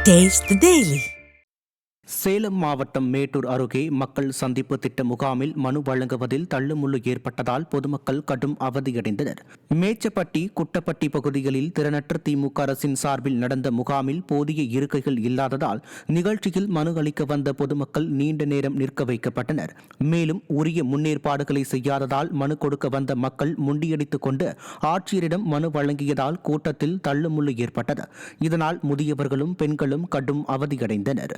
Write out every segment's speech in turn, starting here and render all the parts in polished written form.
Taste the Daily. Salem மாவட்டம் மேட்டூர் அருகே மக்கள் சந்திப்பு திட்ட முகாமில் மனு வழங்குவதில் தள்ளுமுள்ளு ஏற்பட்டதால் பொதுமக்கள் கடும் அவதியடைந்தனர். மேச்சப்பட்டி குட்டப்பட்டி பகுதிகளில் திறனற்ற திமுக அரசின் சார்பில் நடந்த முகாமில் போதிய இருக்கைகள் இல்லாததால் நிகழ்ச்சியில் மனு அளிக்க வந்த பொதுமக்கள் நீண்ட நேரம் நிற்க வைக்கப்பட்டனர். மேலும் உரிய முன்னேற்பாடுகளை செய்யாததால் மனு கொடுக்க வந்த மக்கள் முண்டியடித்துக் கொண்டு ஆட்சியரிடம் மனு வழங்கியதால் கூட்டத்தில் தள்ளுமுள்ளு ஏற்பட்டது. இதனால் முதியவர்களும் பெண்களும் கடும் அவதியடைந்தனர்.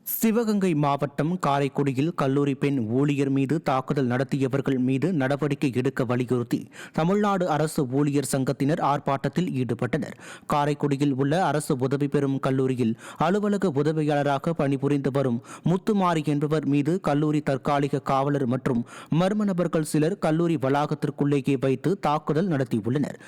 சிவகங்கை மாவட்டம் காரைக்குடியில் கல்லூரி பெண் ஊழியர் மீது தாக்குதல் நடத்தியவர்கள் மீது நடவடிக்கை எடுக்க வலியுறுத்தி தமிழ்நாடு அரசு ஊழியர் சங்கத்தினர் ஆர்ப்பாட்டத்தில் ஈடுபட்டனர். காரைக்குடியில் உள்ள அரசு உதவி பெறும் கல்லூரியில் அலுவலக உதவியாளராக பணிபுரிந்து வரும் முத்துமாரி என்பவர் மீது கல்லூரி தற்காலிக காவலர் மற்றும் மர்ம நபர்கள் சிலர் கல்லூரி வளாகத்திற்குள்ளேயே வைத்து தாக்குதல் நடத்தியுள்ளனர்.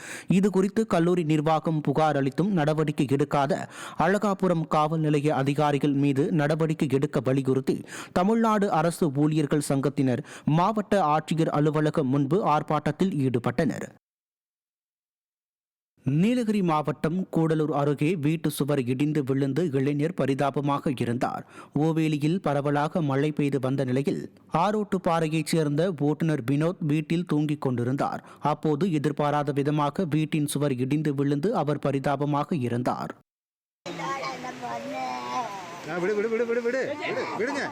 இதுகுறித்து கல்லூரி நிர்வாகம் புகார் அளித்தும் நடவடிக்கை எடுக்காத அழகாபுரம் காவல் நிலைய அதிகாரிகள் மீது நடவடிக்கை எடுக்க வலியுறுத்தி தமிழ்நாடு அரசு ஊழியர்கள் சங்கத்தினர் மாவட்ட ஆட்சியர் அலுவலகம் முன்பு ஆர்ப்பாட்டத்தில் ஈடுபட்டனர். நீலகிரி மாவட்டம் கூடலூர் அருகே வீட்டு சுவர் இடிந்து விழுந்து இளைஞர் பரிதாபமாக இருந்தார். ஓவேலியில் பரவலாக மழை பெய்து வந்த நிலையில் ஆரோட்டுப்பாறையைச் சேர்ந்த ஓட்டுநர் வினோத் வீட்டில் தூங்கிக் கொண்டிருந்தார். அப்போது எதிர்பாராத விதமாக வீட்டின் சுவர் இடிந்து விழுந்து அவர் பரிதாபமாக இருந்தார். விடுங்க.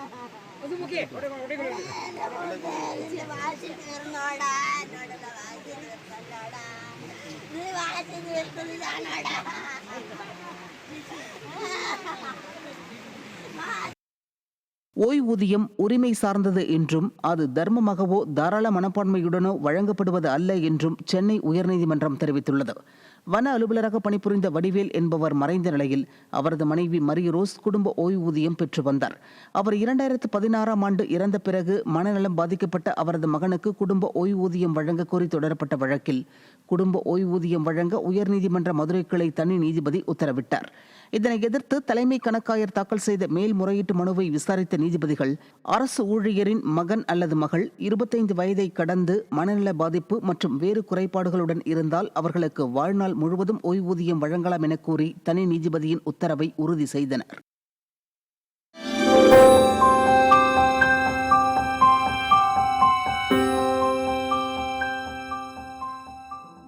ஓய்வூதியம் உரிமை சார்ந்தது என்றும் அது தர்மமாகவோ தாராள மனப்பான்மையுடனோ வழங்கப்படுவது அல்ல என்றும் சென்னை உயர்நீதிமன்றம் தெரிவித்துள்ளது. வன அலுவலராக பணிபுரிந்த வடிவேல் என்பவர் மறைந்த நிலையில் அவரது மனைவி மரியரோஸ் குடும்ப ஓய்வூதியம் பெற்று வந்தார். அவர் 2016ஆம் ஆண்டு இறந்த பிறகு மனநலம் பாதிக்கப்பட்ட அவரது மகனுக்கு குடும்ப ஓய்வூதியம் வழங்க கோரி தொடரப்பட்ட வழக்கில் குடும்ப ஓய்வூதியம் வழங்க உயர்நீதிமன்ற மதுரை கிளை தனி நீதிபதி உத்தரவிட்டார். இதனை எதிர்த்து தலைமை கணக்காயர் தாக்கல் செய்த மேல்முறையீட்டு மனுவை விசாரித்த நீதிபதிகள் அரசு ஊழியரின் மகன் அல்லது மகள் 25 வயதை கடந்து மனநல பாதிப்பு மற்றும் வேறு குறைபாடுகளுடன் இருந்தால் அவர்களுக்கு வாழ்நாள் முழுவதும் ஓய்வூதியம் வழங்கலாம் என கூறி தனி நீதிபதியின் உத்தரவை உறுதி செய்தனர்.